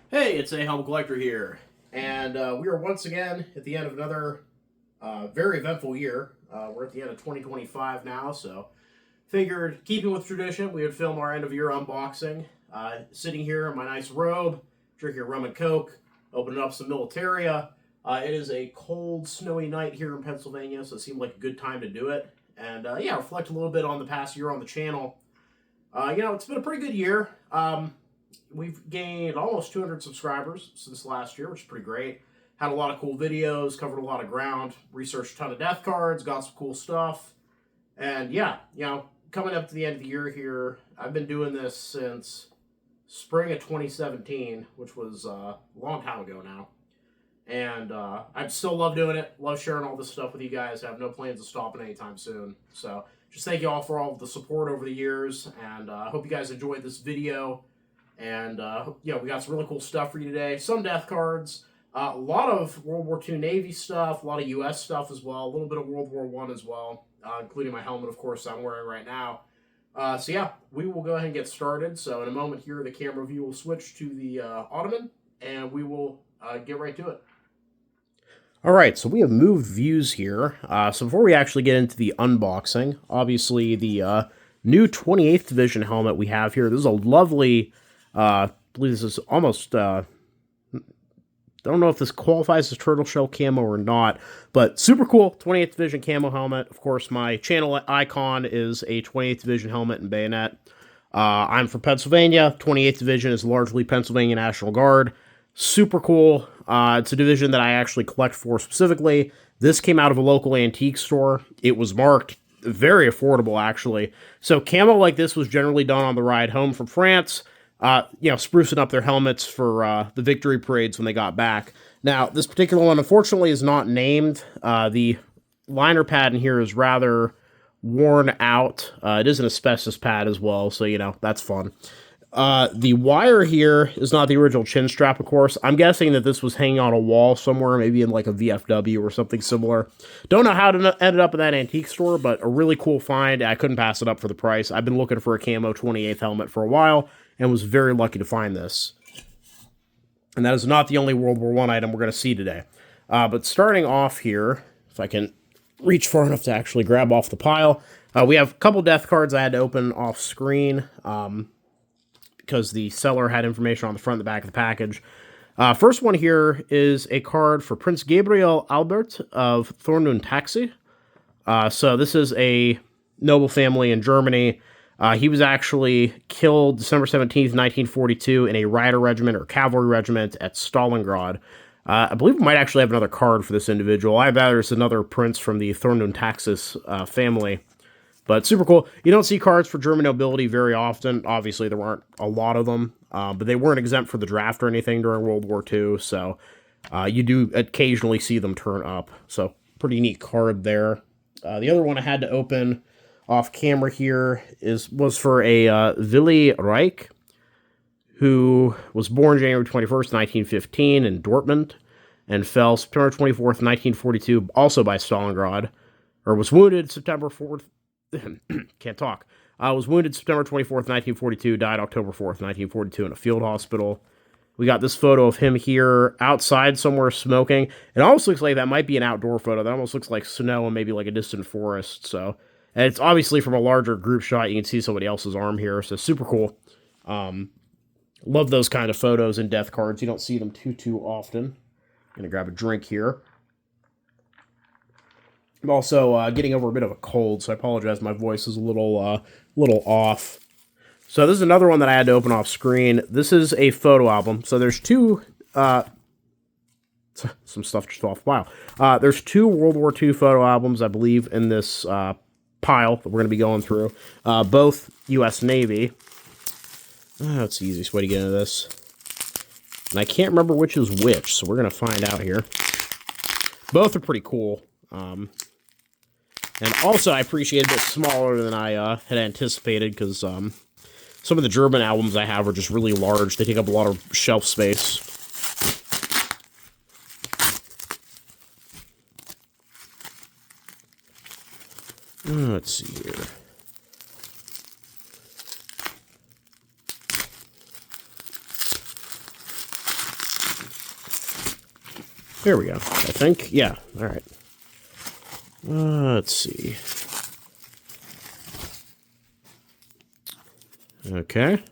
Hey, it's a Helmet Collector here, and we are once again at the end of another very eventful year. We're at the end of 2025 now, so figured, keeping with tradition, we would film our end of year unboxing. Sitting here in my nice robe, drinking rum and coke, opening up some Militaria. It is a cold, snowy night here in Pennsylvania, so it seemed like a good time to do it. And yeah, reflect a little bit on the past year on the channel. It's been a pretty good year. We've gained almost 200 subscribers since last year, which is pretty great. Had a lot of cool videos, covered a lot of ground, researched a ton of death cards, got some cool stuff. And yeah, coming up to the end of the year here, I've been doing this since spring of 2017, which was a long time ago now. And I still love doing it, love sharing all this stuff with you guys. I have no plans of stopping anytime soon. So just thank you all for all of the support over the years, and I hope you guys enjoyed this video. And we got some really cool stuff for you today. Some death cards, a lot of World War II Navy stuff, a lot of U.S. stuff as well, a little bit of World War I as well, including my helmet, of course, I'm wearing right now. So yeah, we will go ahead and get started. So in a moment here, the camera view will switch to the Ottoman, and we will get right to it. All right, so we have moved views here. So before we actually get into the unboxing, obviously the new 28th Division helmet we have here, this is a lovely... I believe this is almost, don't know if this qualifies as turtle shell camo or not, but super cool 28th Division camo helmet. Of course, my channel icon is a 28th Division helmet and bayonet. I'm from Pennsylvania. 28th Division is largely Pennsylvania National Guard. Super cool. It's a division that I actually collect for specifically. This came out of a local antique store. It was marked very affordable, actually. So camo like this was generally done on the ride home from France. Sprucing up their helmets for the victory parades when they got back. Now, this particular one, unfortunately, is not named. The liner pad in here is rather worn out. It is an asbestos pad as well, so, that's fun. The wire here is not the original chin strap, of course. I'm guessing that this was hanging on a wall somewhere, maybe in like a VFW or something similar. Don't know how it ended up in that antique store, but a really cool find. I couldn't pass it up for the price. I've been looking for a camo 28th helmet for a while, and was very lucky to find this. And that is not the only World War I item we're going to see today. But starting off here, if I can reach far enough to actually grab off the pile, we have a couple death cards I had to open off screen because the seller had information on the front and the back of the package. First one here is a card for Prince Gabriel Albert of Thorn und Taxi. So this is a noble family in Germany. He was actually killed December 17th, 1942 in a rider regiment or cavalry regiment at Stalingrad. I believe we might actually have another card for this individual. I bet there's another prince from the Thorn und Taxis family. But super cool. You don't see cards for German nobility very often. Obviously, there weren't a lot of them, but they weren't exempt for the draft or anything during World War II, so you do occasionally see them turn up. So, pretty neat card there. The other one I had to open off camera here was for a Willy Reich, who was born January 21st, 1915 in Dortmund, and fell September 24th, 1942, also by Stalingrad, or was wounded September 4th, can't talk, was wounded September 24th, 1942, died October 4th, 1942 in a field hospital. We got this photo of him here outside somewhere smoking. It almost looks like that might be an outdoor photo. That almost looks like snow and maybe like a distant forest, so... And it's obviously from a larger group shot. You can see somebody else's arm here, so super cool. Love those kind of photos and death cards. You don't see them too often. I'm going to grab a drink here. I'm also getting over a bit of a cold, so I apologize. My voice is a little off. So this is another one that I had to open off screen. This is a photo album. So there's two... some stuff just off. Wow. There's two World War II photo albums, I believe, in this... pile that we're going to be going through. Both U.S. Navy. That's the easiest way to get into this. And I can't remember which is which, so we're going to find out here. Both are pretty cool. And also, I appreciate a bit smaller than I had anticipated, because some of the German albums I have are just really large. They take up a lot of shelf space. Let's see here. There we go. I think. Yeah. All right. Let's see. Okay.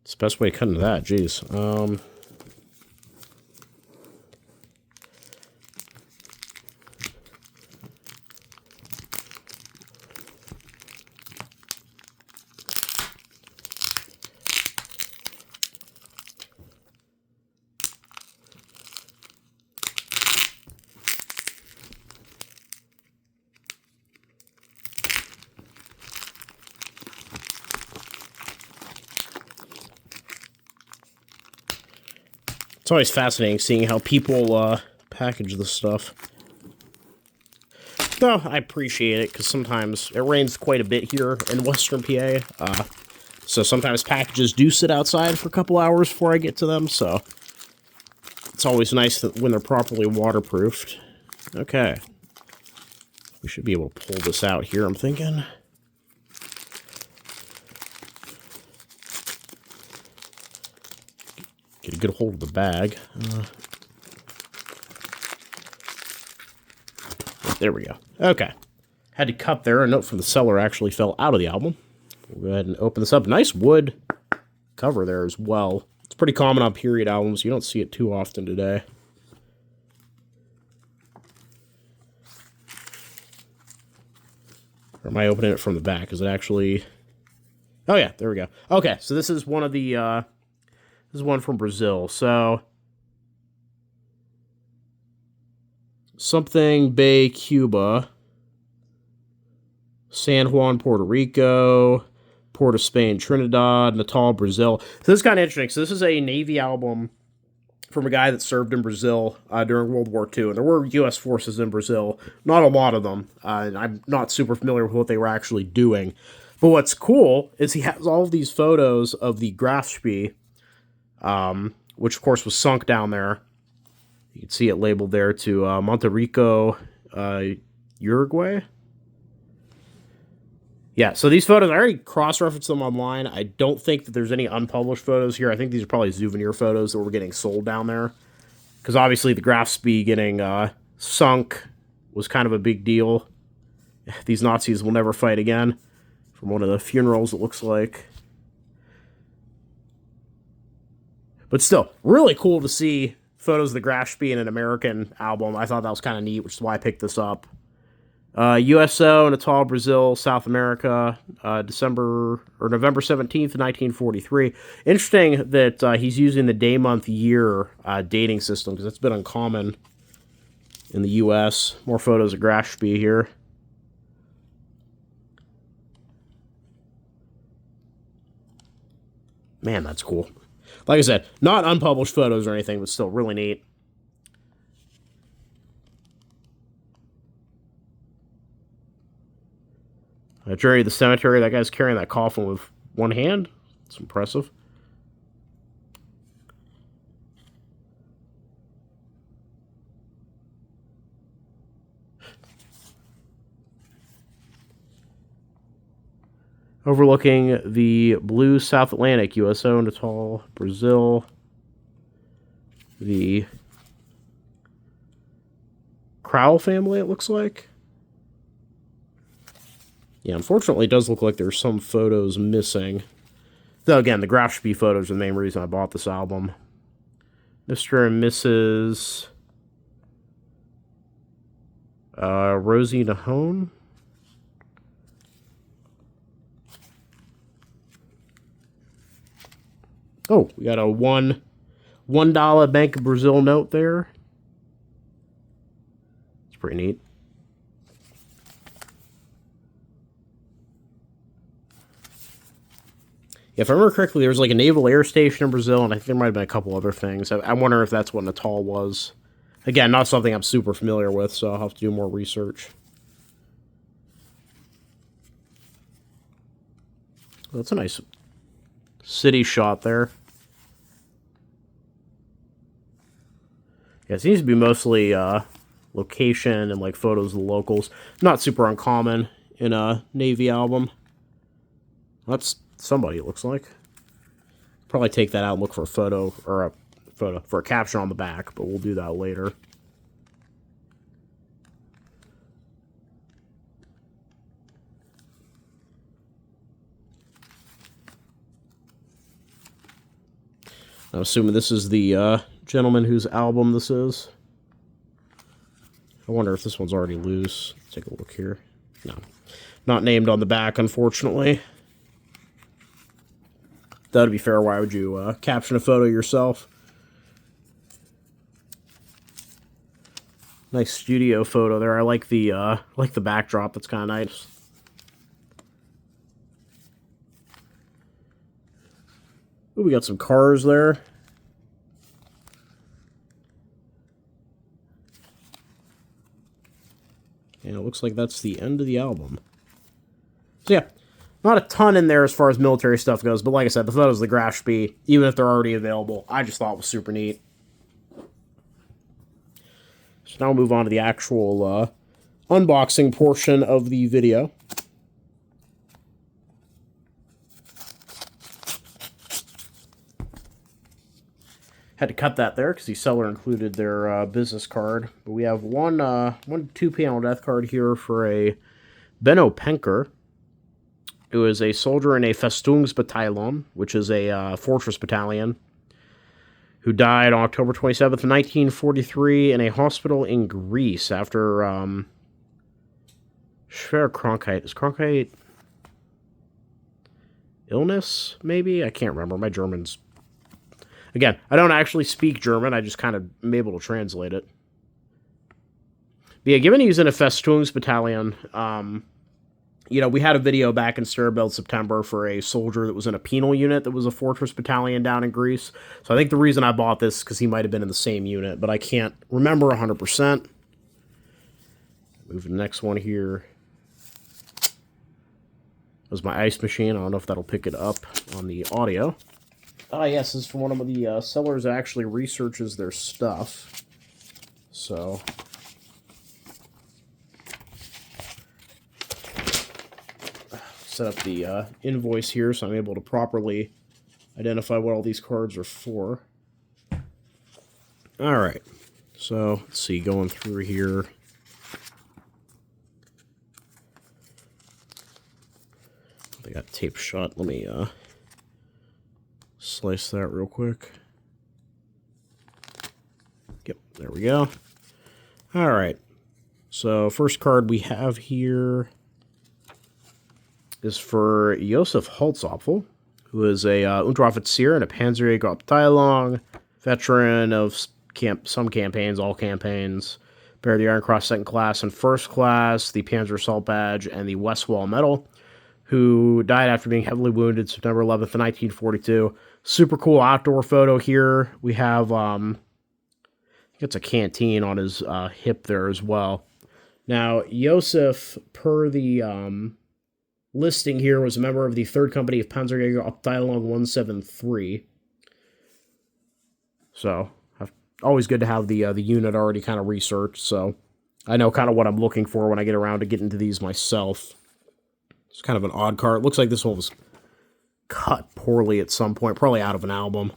It's the best way to cut into that. Jeez. It's always fascinating seeing how people package this stuff. No, I appreciate it, because sometimes it rains quite a bit here in Western PA. So sometimes packages do sit outside for a couple hours before I get to them, so it's always nice that when they're properly waterproofed. Okay. We should be able to pull this out here, I'm thinking. Get a good hold of the bag. There we go. Okay. Had to cut there. A note from the seller actually fell out of the album. We'll go ahead and open this up. Nice wood cover there as well. It's pretty common on period albums. You don't see it too often today. Or am I opening it from the back? Is it actually... Oh yeah, there we go. Okay, so this is one of the... This is one from Brazil. So... Something Bay, Cuba. San Juan, Puerto Rico. Port of Spain, Trinidad. Natal, Brazil. So this is kind of interesting. So this is a Navy album from a guy that served in Brazil during World War II. And there were U.S. forces in Brazil. Not a lot of them. And I'm not super familiar with what they were actually doing. But what's cool is he has all of these photos of the Grafspee, which of course was sunk down there. You can see it labeled there to Monterrico, Uruguay. Yeah, so these photos, I already cross-referenced them online. I don't think that there's any unpublished photos here. I think these are probably souvenir photos that were getting sold down there. Because obviously the Grafspee getting sunk was kind of a big deal. These Nazis will never fight again. From one of the funerals, it looks like. But still, really cool to see photos of the Grafspee in an American album. I thought that was kind of neat, which is why I picked this up. USO, Natal, Brazil, South America, November 17th, 1943. Interesting that he's using the day, month, year dating system, because that's been uncommon in the U.S. More photos of Grafspee here. Man, that's cool. Like I said, not unpublished photos or anything, but still really neat. Journey to the cemetery. That guy's carrying that coffin with one hand. It's impressive. Overlooking the blue South Atlantic, USO, Natal, Brazil. The Crowell family, it looks like. Yeah, unfortunately, it does look like there's some photos missing. Though, again, the Grafspee photos are the main reason I bought this album. Mr. and Mrs. Rosie Nahone. Oh, we got a $1 Bank of Brazil note there. It's pretty neat. If I remember correctly, there was like a naval air station in Brazil, and I think there might have been a couple other things. I wonder if that's what Natal was. Again, not something I'm super familiar with, so I'll have to do more research. That's a nice city shot there. Yeah, it seems to be mostly location and like photos of the locals. Not super uncommon in a Navy album. That's somebody, it looks like. Probably take that out and look for a photo or a photo for a caption on the back, but we'll do that later. I'm assuming this is the gentleman whose album this is. I wonder if this one's already loose. Let's take a look here. No. Not named on the back, unfortunately. That'd be fair. Why would you caption a photo yourself? Nice studio photo there. I like the backdrop. That's kind of nice. Ooh, we got some cars there. And it looks like that's the end of the album. So yeah, not a ton in there as far as military stuff goes, but like I said, the photos of the graph be, even if they're already available, I just thought it was super neat. So now we'll move on to the actual unboxing portion of the video. Had to cut that there because the seller included their business card. But we have one 2-panel death card here for a Benno Penker, who is a soldier in a Festungsbataillon, which is a fortress battalion, who died on October 27th, 1943 in a hospital in Greece after schwer Krankheit. Is Krankheit illness, maybe? I can't remember. My German's... Again, I don't actually speak German. I just kind of am able to translate it. But yeah, given he's in a Festungsbataillon, you know, we had a video back in Starbuild September for a soldier that was in a penal unit that was a fortress battalion down in Greece. So I think the reason I bought this is because he might have been in the same unit, but I can't remember 100%. Move to the next one here. That was my ice machine. I don't know if that'll pick it up on the audio. Ah, yes, this is from one of the sellers that actually researches their stuff. So... set up the invoice here so I'm able to properly identify what all these cards are for. Alright, so let's see, going through here. They got taped shut. Let me slice that real quick. Yep, there we go. Alright, so first card we have here is for Josef Holzapfel, who is a Unteroffizier in a Panzerjägerabteilung, veteran of some campaigns, all campaigns, bear the Iron Cross second class and first class, the Panzer Assault Badge, and the Westwall Medal, who died after being heavily wounded September 11th, 1942. Super cool outdoor photo here. We have, I think it's a canteen on his hip there as well. Now, Josef, per the listing here, was a member of the 3rd Company of Panzerjägerabteilung 173. So, always good to have the unit already kind of researched, so I know kind of what I'm looking for when I get around to getting to these myself. It's kind of an odd card. It looks like this one was cut poorly at some point, probably out of an album.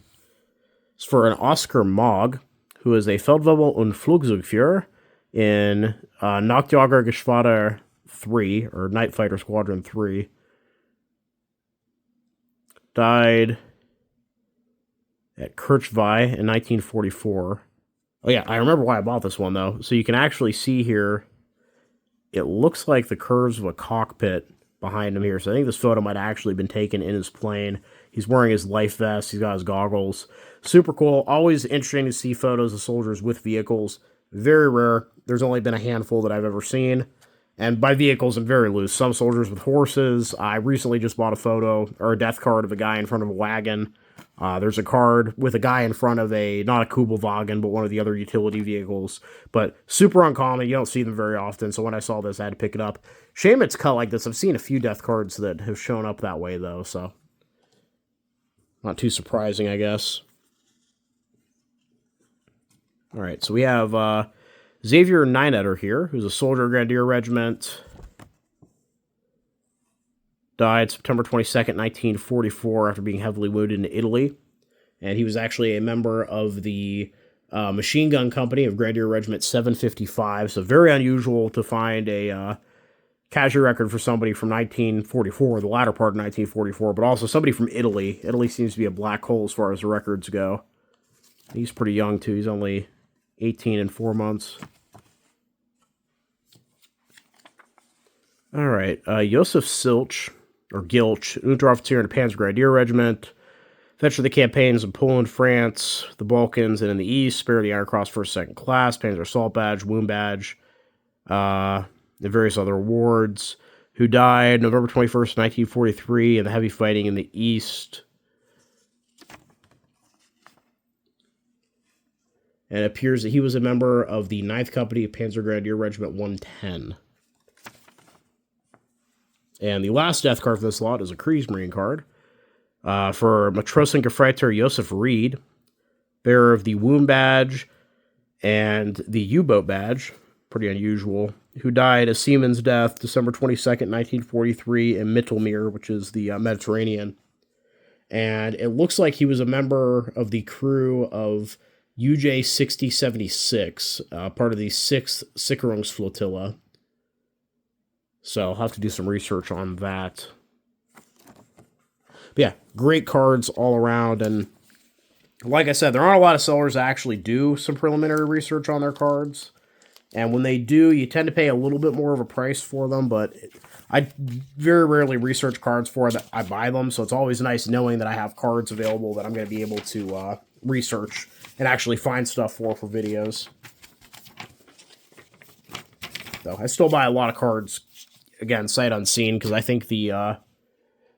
It's for an Oscar Mogg, who is a Feldwebel und Flugzeugführer in Nachtjagergeschwader 3, or Night Fighter Squadron 3. Died at Kirchweih in 1944. Oh yeah, I remember why I bought this one, though. So you can actually see here, it looks like the curves of a cockpit behind him here. So I think this photo might have actually been taken in his plane. He's wearing his life vest. He's got his goggles. Super cool. Always interesting to see photos of soldiers with vehicles. Very rare. There's only been a handful that I've ever seen. And by vehicles, I'm very loose. Some soldiers with horses. I recently just bought a photo, or a death card of a guy in front of a wagon. There's a card with a guy in front of a, not a Kubelwagen, but one of the other utility vehicles. But super uncommon. You don't see them very often. So when I saw this, I had to pick it up. Shame it's cut like this. I've seen a few death cards that have shown up that way, though. So not too surprising, I guess. All right, so we have Xavier Neinetter here, who's a soldier of Grenadier Regiment. Died September 22nd, 1944, after being heavily wounded in Italy. and he was actually a member of the machine gun company of Grenadier Regiment 755, so very unusual to find a casualty record for somebody from 1944, the latter part of 1944, but also somebody from Italy. Italy seems to be a black hole as far as the records go. He's pretty young, too. He's only 18 and 4 months. All right, Josef Silch, or Gilch, Unteroffizier in the Panzer Grenadier Regiment, veteran of the campaigns in Poland, France, the Balkans, and in the East, Spirit of the Iron Cross, First, Second Class, Panzer Assault Badge, Wound Badge, and various other awards, who died November 21st, 1943, in the heavy fighting in the East. And it appears that he was a member of the 9th Company of Panzer Grenadier Regiment 110. And the last death card for this lot is a Kriegsmarine card. For Matrosenkefreiter Joseph Reed, bearer of the Wound Badge and the U-Boat Badge, pretty unusual, who died a seaman's death December 22nd, 1943 in Mittelmeer, which is the Mediterranean. And it looks like he was a member of the crew of UJ 6076, part of the 6th Sicherungsflotilla. So I'll have to do some research on that. But yeah, great cards all around, and like I said, there aren't a lot of sellers that actually do some preliminary research on their cards, and when they do, you tend to pay a little bit more of a price for them, but I very rarely research cards for that. I buy them, so it's always nice knowing that I have cards available that I'm going to be able to research and actually find stuff for videos. So I still buy a lot of cards, again, sight unseen, because I think the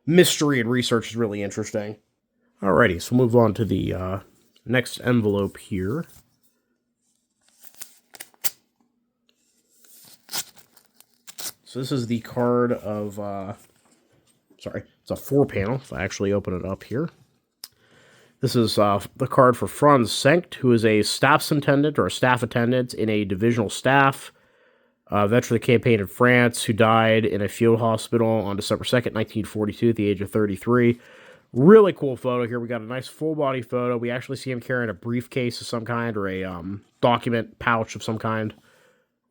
mystery and research is really interesting. Alrighty, so we'll move on to the next envelope here. So this is the card of, sorry, it's a 4-panel, if I actually open it up here. This is the card for Franz Senkt, who is a staff attendant in a divisional staff, veteran of the campaign in France, who died in a field hospital on December 2nd, 1942, at the age of 33. Really cool photo here. We got a nice full-body photo. We actually see him carrying a briefcase of some kind, or a document pouch of some kind.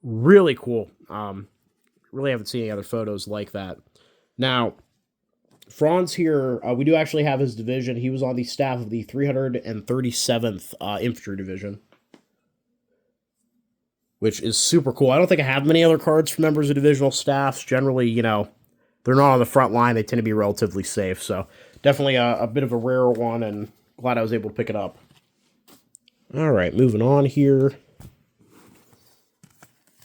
Really cool. Really haven't seen any other photos like that. Now, Franz here, we do actually have his division. He was on the staff of the 337th Infantry Division, which is super cool. I don't think I have many other cards for members of divisional staffs. Generally, you know, they're not on the front line. They tend to be relatively safe. So definitely a bit of a rare one, and glad I was able to pick it up. All right, moving on here.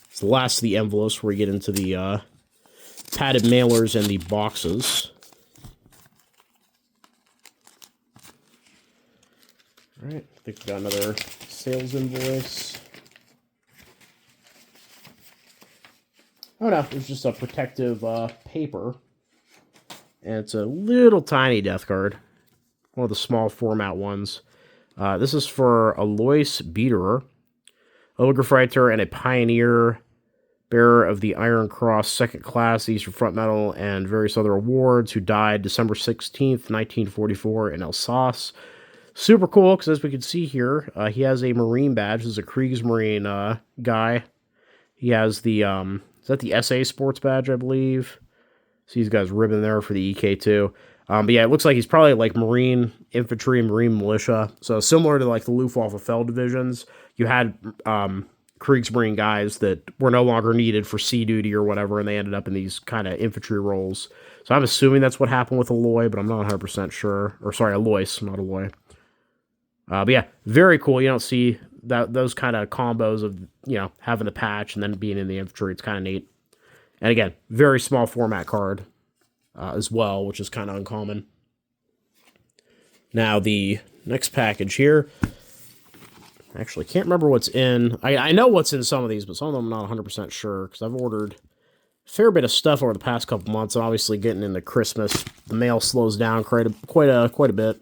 It's the last of the envelopes where we get into the padded mailers and the boxes. All right, I think we got another sales invoice. Oh no, it's just a protective paper. And it's a little tiny death card. One of the small format ones. This is for Alois Biederer, Obergefreiter and a pioneer, bearer of the Iron Cross, Second Class, Eastern Front Medal, and various other awards, who died December 16th, 1944 in Alsace. Super cool, because as we can see here, he has a Marine badge. This is a Kriegsmarine guy. He has the, is that the SA Sports badge, I believe? See these guys ribbon there for the EK2. But yeah, it looks like he's probably like Marine Infantry, Marine Militia. So similar to like the Luftwaffe Feld divisions, you had Kriegsmarine guys that were no longer needed for sea duty or whatever, and they ended up in these kind of infantry roles. So I'm assuming that's what happened with Aloy, but I'm not 100% sure. Or sorry, Alois, not Aloy. But yeah, very cool. You don't see those kind of combos of, you know, having the patch and then being in the infantry. It's kind of neat. And again, very small format card as well, which is kind of uncommon. Now, the next package here. Actually, can't remember what's in. I know what's in some of these, but some of them I'm not 100% sure, because I've ordered a fair bit of stuff over the past couple months, and obviously getting into Christmas, the mail slows down quite a bit.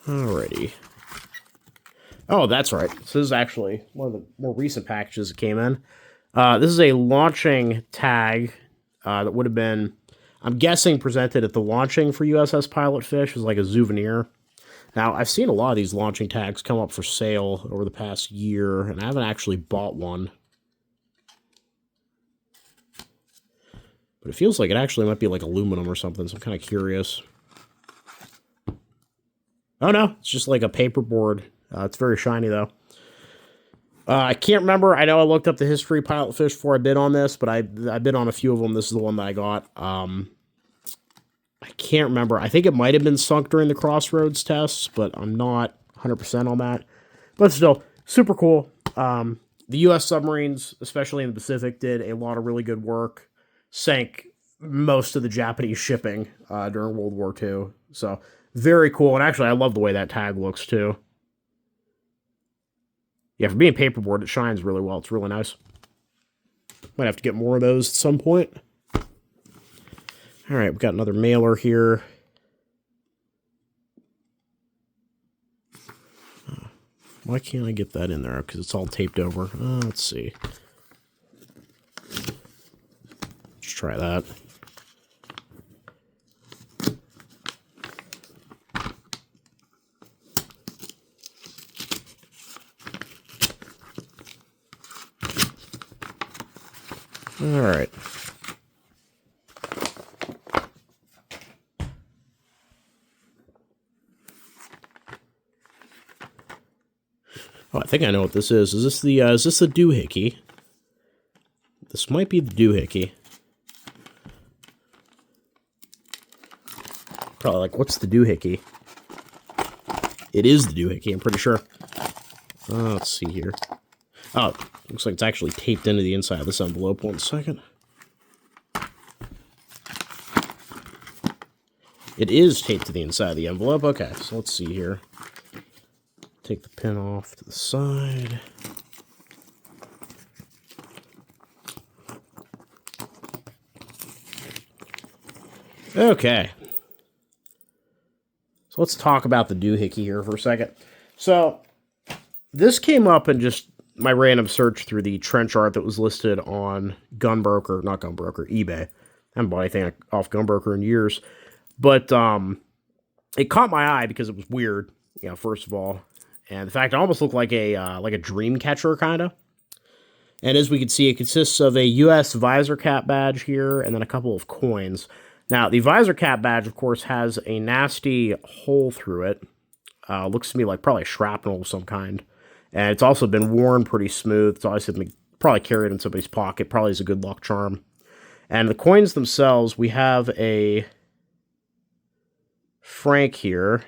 Alrighty. Oh, that's right. So this is actually one of the more recent packages that came in. This is a launching tag that would have been, I'm guessing, presented at the launching for USS Pilotfish as like a souvenir. Now, I've seen a lot of these launching tags come up for sale over the past year, and I haven't actually bought one. But it feels like it actually might be like aluminum or something, so I'm kind of curious. Oh no, it's just like a paperboard. It's very shiny though. I can't remember. I know I looked up the history of Pilotfish before I bid on this, but I bid on a few of them. This is the one that I got. I can't remember. I think it might have been sunk during the Crossroads tests, but I'm not 100% on that. But still, super cool. The U.S. submarines, especially in the Pacific, did a lot of really good work. Sank most of the Japanese shipping during World War II. So, very cool. And actually, I love the way that tag looks, too. Yeah, for being paperboard, it shines really well. It's really nice. Might have to get more of those at some point. All right, we've got another mailer here. Why can't I get that in there? Because it's all taped over. Let's see. Let's try that. All right. Oh, I think I know what this is. Is this the doohickey? This might be the doohickey. Probably like, what's the doohickey? It is the doohickey, I'm pretty sure. Let's see here. Oh, looks like it's actually taped into the inside of this envelope. 1 second. It is taped to the inside of the envelope. Okay, so let's see here. Take the pin off to the side. Okay. So let's talk about the doohickey here for a second. So this came up in just my random search through the trench art that was listed on eBay. I haven't bought anything off Gunbroker in years. But it caught my eye because it was weird, first of all. And the fact it almost looked like a dream catcher, kind of. And as we can see, it consists of a U.S. visor cap badge here and then a couple of coins. Now, the visor cap badge, of course, has a nasty hole through it. Looks to me like probably shrapnel of some kind. And it's also been worn pretty smooth. It's obviously been probably carried in somebody's pocket. Probably is a good luck charm. And the coins themselves, we have a franc here,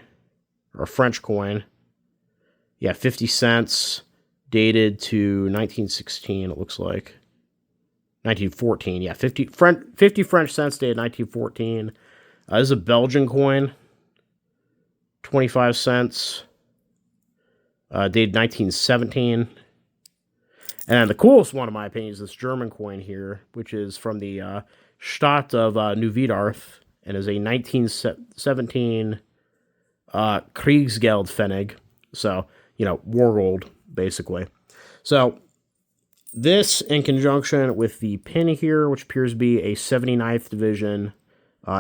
or a French coin. Yeah, 50 cents, dated to 1916, it looks like. 1914, yeah, 50 French cents, dated 1914. This is a Belgian coin, 25 cents, dated 1917. And the coolest one, in my opinion, is this German coin here, which is from the Stadt of Neuwiedarth, and is a 1917 Kriegsgeld Pfennig. So, war gold, basically. So, this in conjunction with the pin here, which appears to be a 79th Division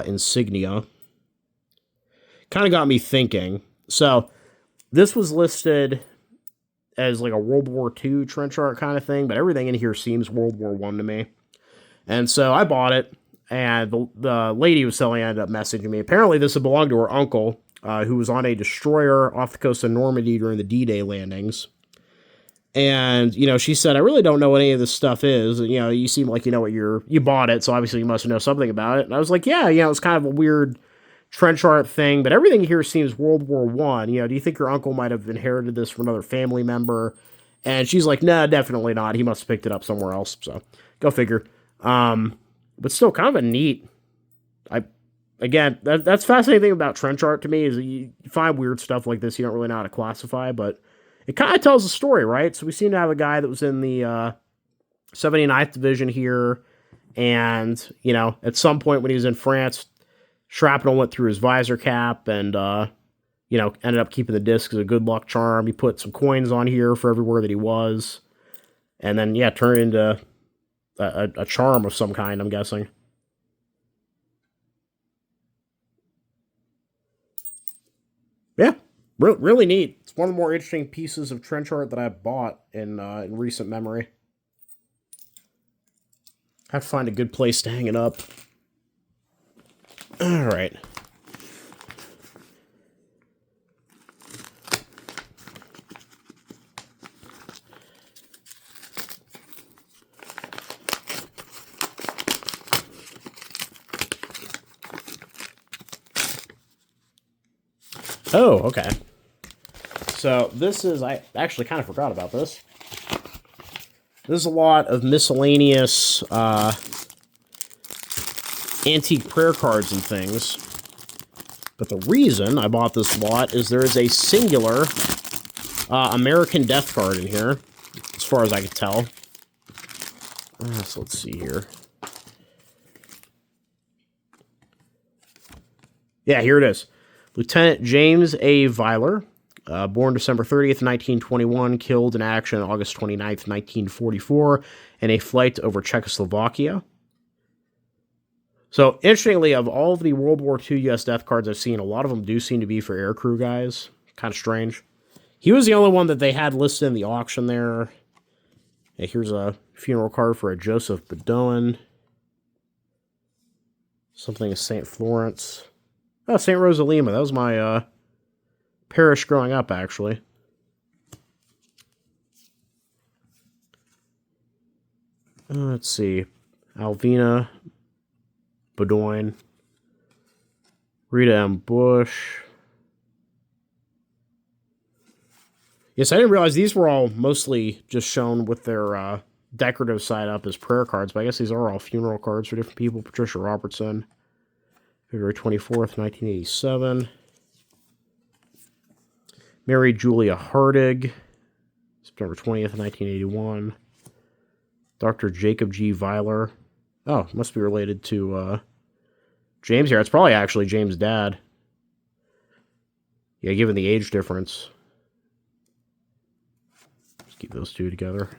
insignia, kind of got me thinking. So, this was listed as like a World War II trench art kind of thing, but everything in here seems World War I to me. And so, I bought it, and the lady who was selling it ended up messaging me. Apparently, this had belonged to her uncle, who was on a destroyer off the coast of Normandy during the D-Day landings. And, she said, I really don't know what any of this stuff is. And, you seem like you know what you bought it, so obviously you must know something about it. And I was like, yeah, it's kind of a weird trench art thing, but everything here seems World War I. Do you think your uncle might have inherited this from another family member? And she's like, nah, definitely not. He must have picked it up somewhere else. So, go figure. But still kind of a neat... Again, that's fascinating thing about trench art to me is you find weird stuff like this you don't really know how to classify, but it kind of tells a story, right? So we seem to have a guy that was in the 79th Division here, and, at some point when he was in France, shrapnel went through his visor cap, and, you know, ended up keeping the disc as a good luck charm. He put some coins on here for everywhere that he was. And then, yeah, turned into a charm of some kind, I'm guessing. Yeah, really neat. It's one of the more interesting pieces of trench art that I've bought in recent memory. I have to find a good place to hang it up. All right. Oh, okay. So this is, I actually kind of forgot about this. There's a lot of miscellaneous antique prayer cards and things. But the reason I bought this lot is there is a singular American death card in here, as far as I could tell. So let's see here. Yeah, here it is. Lieutenant James A. Viler, born December 30th, 1921, killed in action August 29th, 1944, in a flight over Czechoslovakia. So, interestingly, of all of the World War II U.S. death cards I've seen, a lot of them do seem to be for aircrew guys. Kind of strange. He was the only one that they had listed in the auction there. Yeah, here's a funeral card for a Joseph Bedoin. Something of St. Florence. Oh, St. Rosalima. That was my parish growing up, actually. Let's see. Alvina Bedoin. Rita M. Bush. Yes, I didn't realize these were all mostly just shown with their decorative side up as prayer cards, but I guess these are all funeral cards for different people. Patricia Robertson. February 24th, 1987. Mary Julia Hardig, September 20th, 1981. Dr. Jacob G. Viler. Oh, must be related to James here. It's probably actually James' dad. Yeah, given the age difference. Let's keep those two together.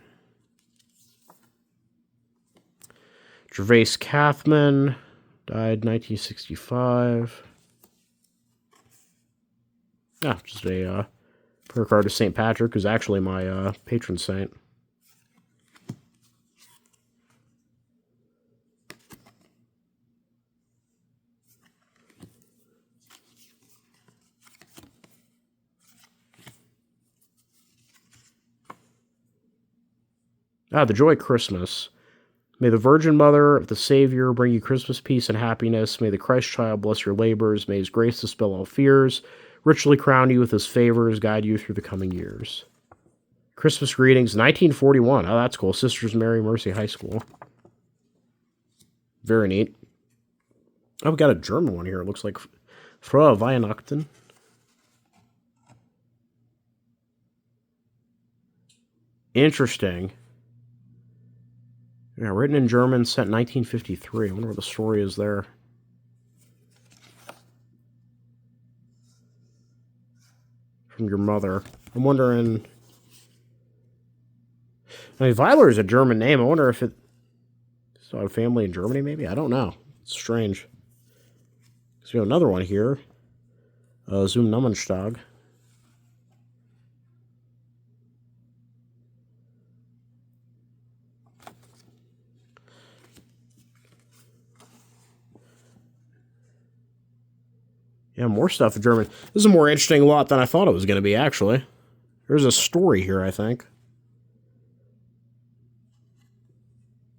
Gervais Kathman. Died 1965. Just a prayer card to St. Patrick, who's actually my patron saint. The Joy Christmas. May the Virgin Mother of the Savior bring you Christmas peace and happiness. May the Christ child bless your labors. May his grace dispel all fears. Richly crown you with his favors. Guide you through the coming years. Christmas greetings, 1941. Oh, that's cool. Sisters Mary Mercy High School. Very neat. Oh, we got a German one here. It looks like Frohe Weihnachten. Interesting. Yeah, written in German, set 1953. I wonder what the story is there. From your mother. I'm wondering... I mean, Weiler is a German name. I wonder if it still had a family in Germany, maybe? I don't know. It's strange. So we have another one here. Zum Namenstag. Yeah, more stuff in German. This is a more interesting lot than I thought it was going to be, actually. There's a story here, I think.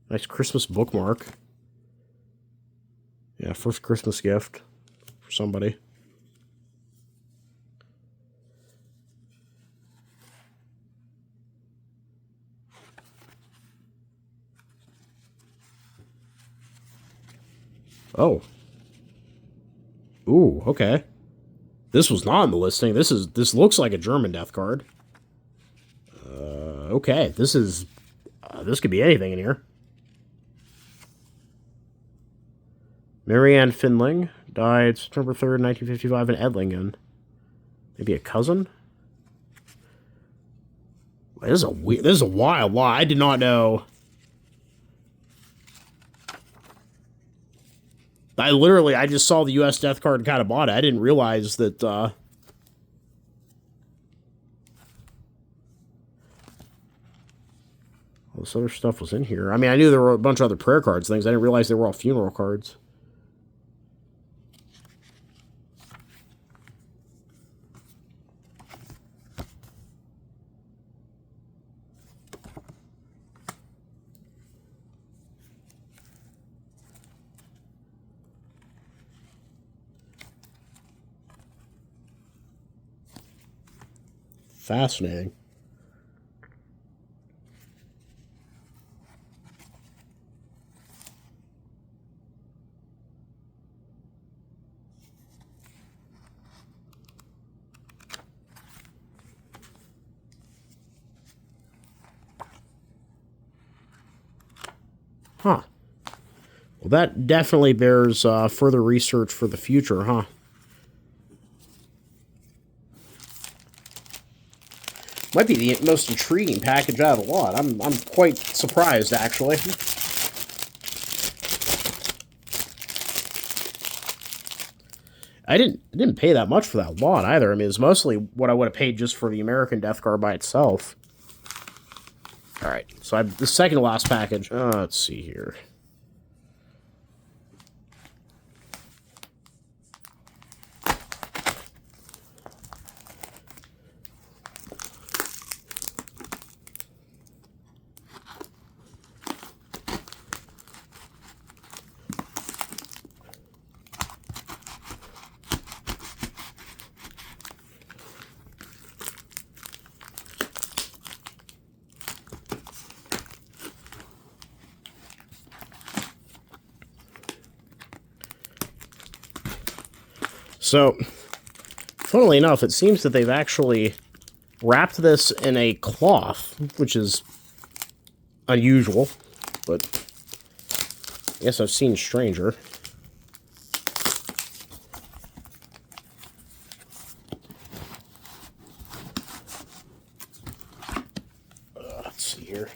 Nice Christmas bookmark. Yeah, first Christmas gift for somebody. Oh. Ooh, okay. This was not on the listing. This looks like a German death card. Okay, this could be anything in here. Marianne Finling died September 3rd, 1955 in Edlingen. Maybe a cousin? This is a wild lie. I did not know. I just saw the U.S. death card and kind of bought it. I didn't realize that, all this other stuff was in here. I mean, I knew there were a bunch of other prayer cards things. I didn't realize they were all funeral cards. Fascinating. Huh. Well, that definitely bears further research for the future, huh? Might be the most intriguing package out of the lot. I'm quite surprised, actually. I didn't pay that much for that lot either. I mean, it's mostly what I would have paid just for the American Death Card by itself. All right, so the second to last package. Let's see here. So, funnily enough, it seems that they've actually wrapped this in a cloth, which is unusual, but I guess I've seen stranger. Let's see here.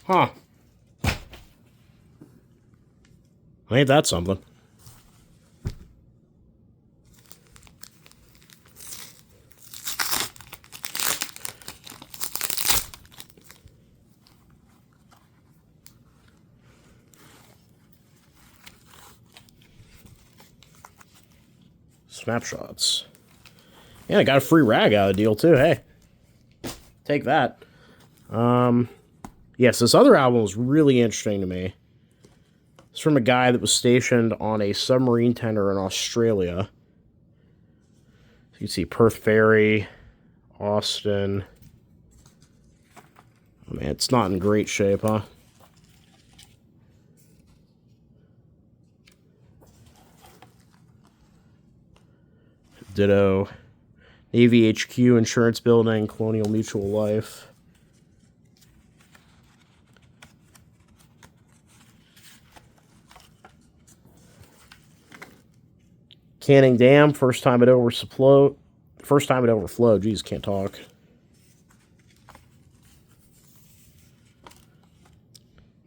Huh. Ain't that something? Snapshots. Yeah, I got a free rag out of the deal too. Hey, take that. Yes, this other album was really interesting to me. It's from a guy that was stationed on a submarine tender in Australia. So you can see Perth Ferry, Austin. Oh man, it's not in great shape, huh? Ditto. Navy HQ, Insurance Building, Colonial Mutual Life. Canning Dam, first time it overflowed. Jeez, can't talk.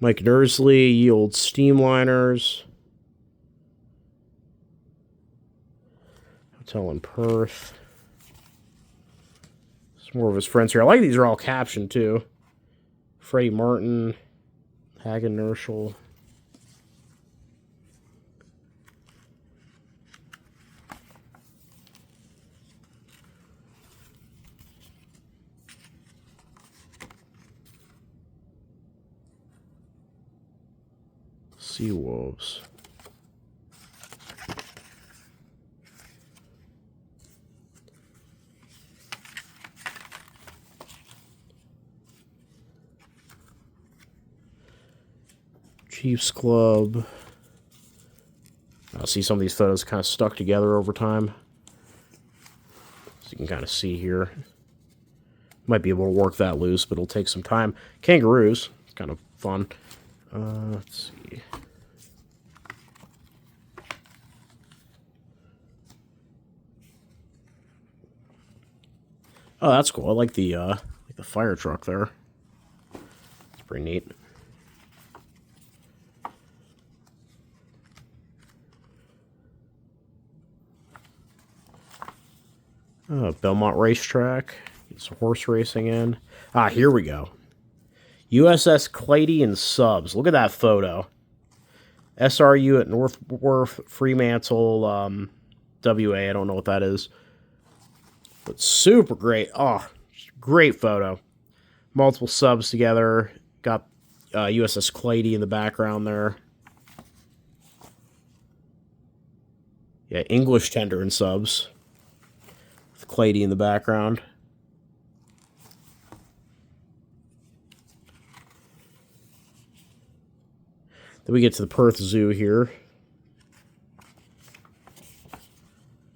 Mike Nersley, Ye Old Steamliners. Hotel in Perth. Some more of his friends here. I like these are all captioned too. Freddie Martin, Hagen Nerschel. Sea Wolves. Chiefs Club. I'll see some of these photos kind of stuck together over time. So you can kind of see here. Might be able to work that loose, but it'll take some time. Kangaroos. Kind of fun. Let's see. Oh, that's cool. I like the fire truck there. It's pretty neat. Belmont Racetrack. Get some horse racing in. Ah, here we go. USS Clady and subs. Look at that photo. SRU at North Wharf, Fremantle, WA. I don't know what that is. But super great. Oh, great photo. Multiple subs together. Got USS Clady in the background there. Yeah, English tender and subs. With Clady in the background. Then we get to the Perth Zoo here.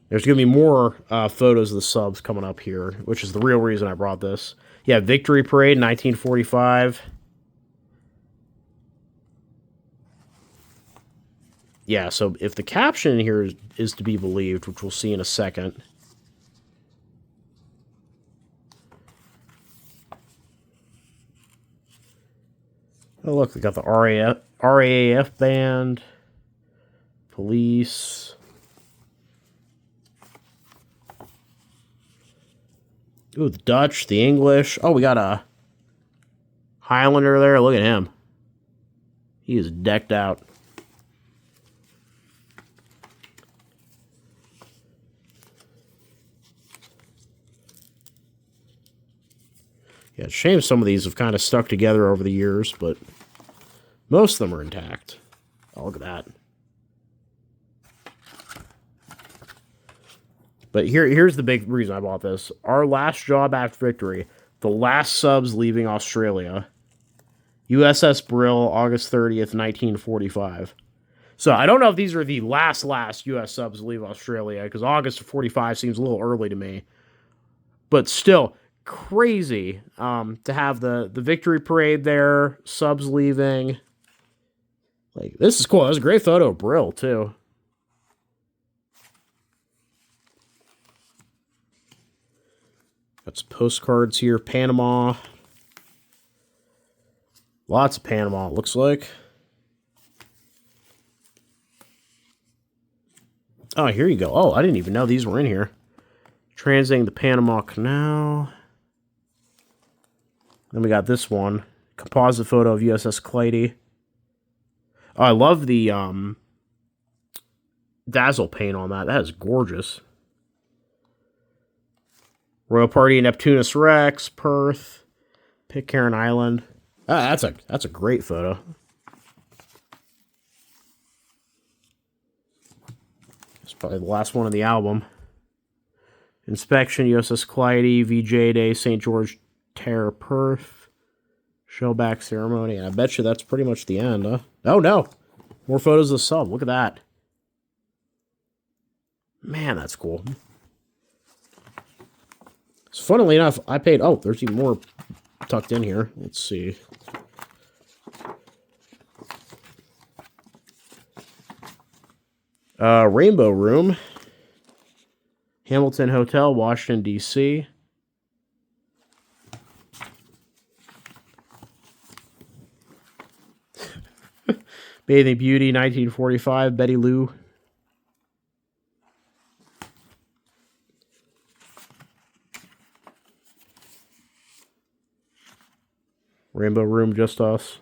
There's going to be more photos of the subs coming up here, which is the real reason I brought this. Yeah, Victory Parade, 1945. Yeah, so if the caption here is to be believed, which we'll see in a second. Oh, look, they got the RAF band, police. Ooh, the Dutch, the English. Oh, we got a Highlander there. Look at him. He is decked out. Yeah, it's a shame some of these have kind of stuck together over the years, but most of them are intact. Oh, look at that. But here's the big reason I bought this. Our last job after victory, the last subs leaving Australia. USS Brill, August 30th, 1945. So I don't know if these are the last US subs to leave Australia, because August of 45 seems a little early to me. But still, crazy to have the victory parade there, subs leaving. Like, this is cool. That was a great photo of Brill, too. Got some postcards here. Panama. Lots of Panama, it looks like. Oh, here you go. Oh, I didn't even know these were in here. Transiting the Panama Canal. Then we got this one. Composite photo of USS Clady. Oh, I love the dazzle paint on that. That is gorgeous. Royal Party, Neptunus Rex, Perth, Pitcairn Island. Ah, that's a great photo. It's probably the last one of the album. Inspection, USS Clyde, VJ Day, St. George Terre, Perth. Shellback ceremony. And I bet you that's pretty much the end, huh? Oh, no. More photos of the sub. Look at that. Man, that's cool. So funnily enough, I paid... Oh, there's even more tucked in here. Let's see. Rainbow Room. Hamilton Hotel, Washington, D.C. Bathing Beauty, 1945, Betty Lou. Rainbow Room, Just Us.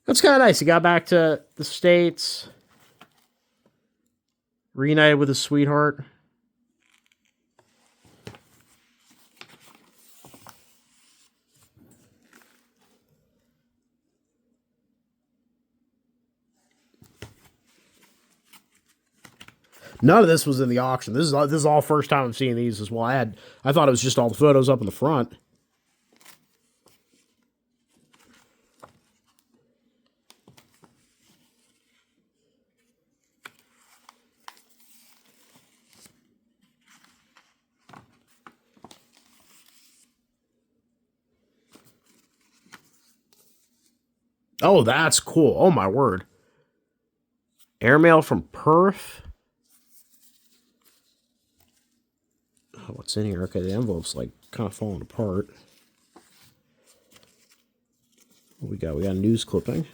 That's kind of nice. He got back to the States. Reunited with his sweetheart. None of this was in the auction. This is all first time I'm seeing these as well. I thought it was just all the photos up in the front. Oh, that's cool. Oh, my word. Airmail from Perth. Oh, what's in here? Okay, the envelope's like kind of falling apart. What we got? We got a news clipping.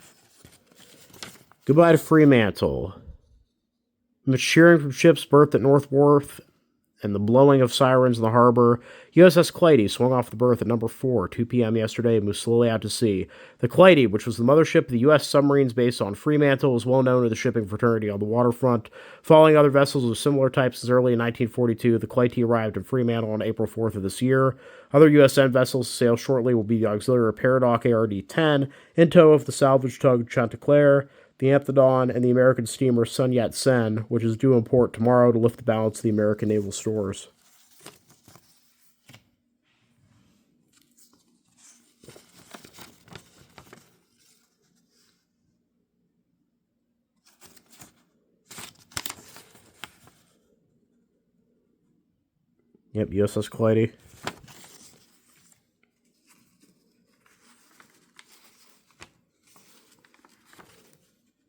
Goodbye to Fremantle. Amid cheering from ships berthed at North Wharf and the blowing of sirens in the harbor, USS Clady swung off the berth at number 4, 2 p.m. yesterday, and moved slowly out to sea. The Clady, which was the mothership of the U.S. submarines based on Fremantle, was well known to the shipping fraternity on the waterfront. Following other vessels of similar types since early in 1942, the Clady arrived in Fremantle on April 4th of this year. Other USN vessels to sail shortly will be the auxiliary repair dock ARD-10, in tow of the salvage tug Chanticleer, the Amphidon, and the American steamer Sun Yat-sen, which is due in port tomorrow to lift the balance of the American naval stores. Yep, USS Clady.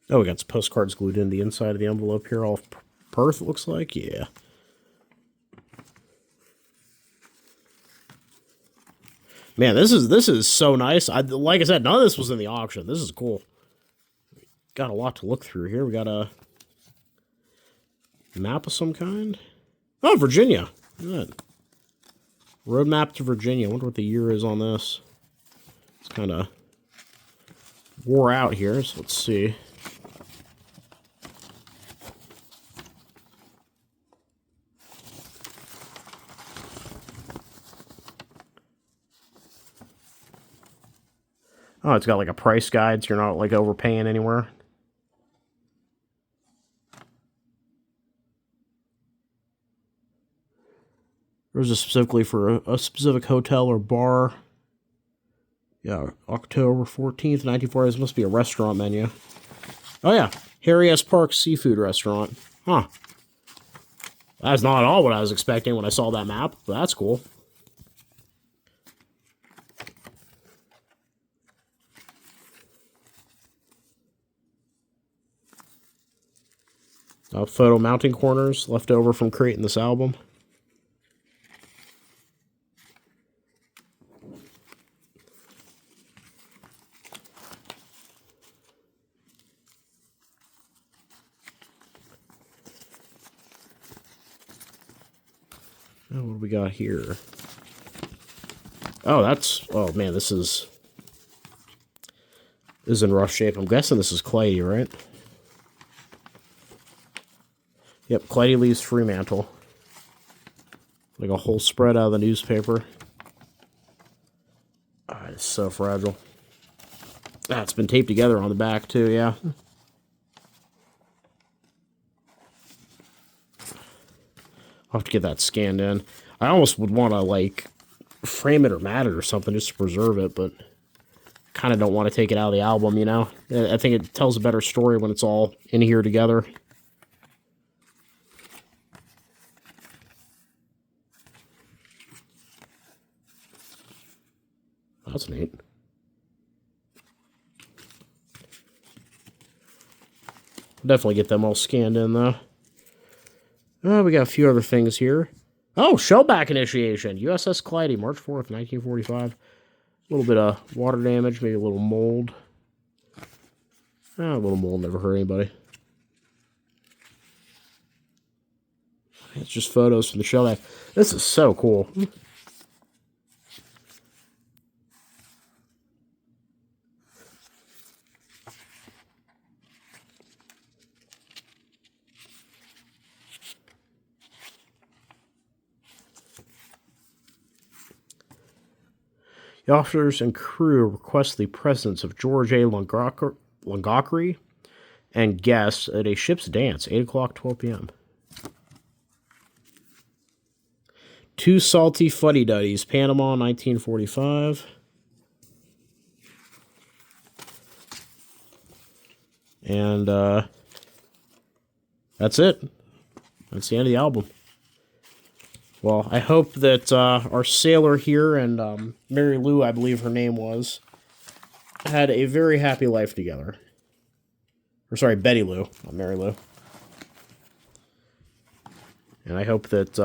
Oh, we got some postcards glued in the inside of the envelope here. All Perth, it looks like. Yeah. Man, this is so nice. Like I said, none of this was in the auction. This is cool. Got a lot to look through here. We got a map of some kind. Oh, Virginia. Good. Road map to Virginia. I wonder what the year is on this. It's kind of wore out here, so let's see. Oh, it's got like a price guide, so you're not like overpaying anywhere. There's a specifically for a specific hotel or bar. Yeah, October 14th, 1940. This must be a restaurant menu. Oh, yeah. Harry S. Park Seafood Restaurant. Huh. That's not at all what I was expecting when I saw that map, but that's cool. Photo mounting corners left over from creating this album. Oh, what do we got here? Oh, oh man, this is in rough shape. I'm guessing this is Clady, right? Yep, Clady leaves Fremantle. Like a whole spread out of the newspaper. Oh, it's so fragile. Ah, it's been taped together on the back, too, yeah. I'll have to get that scanned in. I almost would want to, like, frame it or mat it or something just to preserve it, but kind of don't want to take it out of the album, you know? I think it tells a better story when it's all in here together. That's neat. Definitely get them all scanned in, though. We got a few other things here. Oh, shellback initiation. USS Clady, March 4th, 1945. A little bit of water damage, maybe a little mold. A little mold never hurt anybody. It's just photos from the shellback. This is so cool. The officers and crew request the presence of George A. Longockery and guests at a ship's dance, 8 o'clock, 12 p.m. Two Salty Fuddy-Duddies, Panama, 1945. And that's it. That's the end of the album. Well, I hope that our sailor here and Mary Lou, I believe her name was, had a very happy life together. Or sorry, Betty Lou, not Mary Lou. And I hope that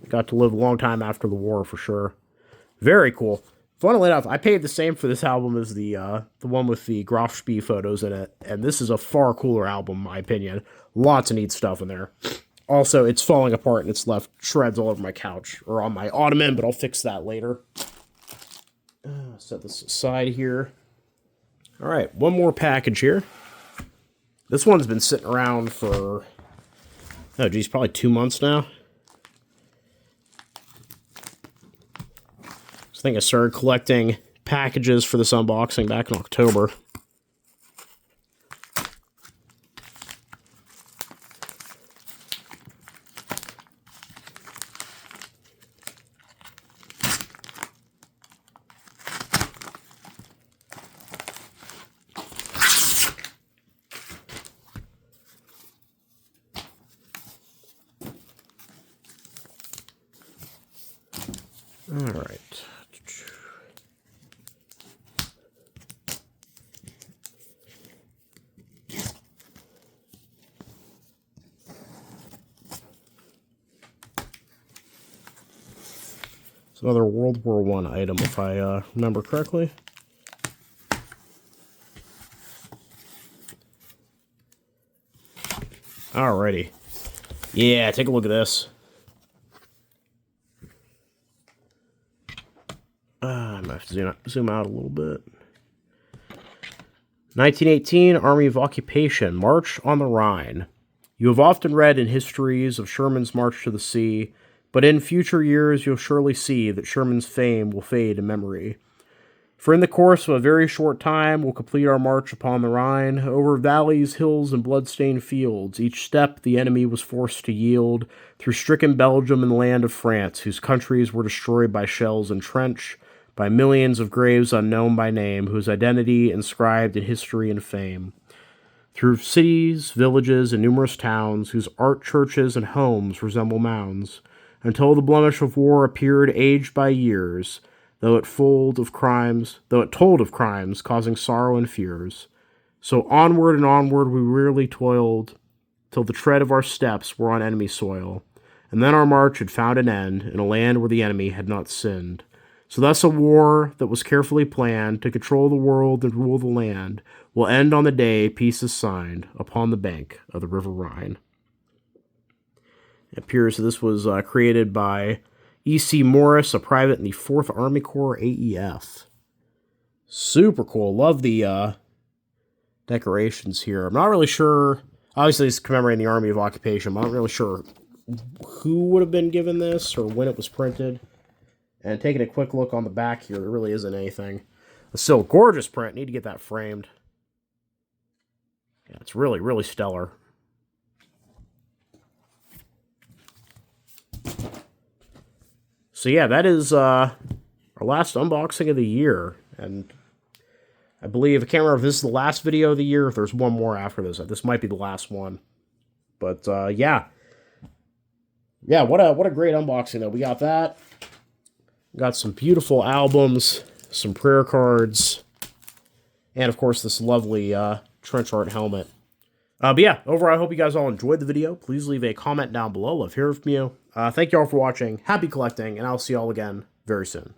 got to live a long time after the war for sure. Very cool. Funnily enough, I paid the same for this album as the one with the Grafspee photos in it, and this is a far cooler album, in my opinion. Lots of neat stuff in there. Also, it's falling apart and it's left shreds all over my couch, or on my ottoman, but I'll fix that later. Set this aside here. All right, one more package here. This one's been sitting around for, oh geez, probably 2 months now. I think I started collecting packages for this unboxing back in October. All right. It's another World War I item, if I remember correctly. Alrighty. Yeah, take a look at this. I might have to zoom out a little bit. 1918, Army of Occupation, March on the Rhine. You have often read in histories of Sherman's march to the sea, but in future years you'll surely see that Sherman's fame will fade in memory. For in the course of a very short time we'll complete our march upon the Rhine, over valleys, hills, and blood-stained fields. Each step the enemy was forced to yield, through stricken Belgium and the land of France, whose countries were destroyed by shells and trench, by millions of graves unknown by name, whose identity inscribed in history and fame. Through cities, villages, and numerous towns, whose art, churches, and homes resemble mounds, until the blemish of war appeared aged by years, though it told of crimes causing sorrow and fears. So onward and onward we wearily toiled, till the tread of our steps were on enemy soil, and then our march had found an end in a land where the enemy had not sinned. So thus a war that was carefully planned to control the world and rule the land will end on the day peace is signed upon the bank of the River Rhine. It appears that this was created by E.C. Morris, a private in the 4th Army Corps AEF. Super cool. Love the decorations here. I'm not really sure. Obviously, it's commemorating the Army of Occupation. I'm not really sure who would have been given this or when it was printed. And taking a quick look on the back here, there really isn't anything. It's still a gorgeous print. Need to get that framed. Yeah, it's really, really stellar. So yeah, that is our last unboxing of the year. And I believe, I can't remember if this is the last video of the year, or if there's one more after this. This might be the last one. But yeah. Yeah, what a great unboxing though. We got that. Got some beautiful albums, some prayer cards, and of course this lovely trench art helmet. But yeah, overall, I hope you guys all enjoyed the video. Please leave a comment down below. Love hearing from you. Thank you all for watching. Happy collecting, and I'll see you all again very soon.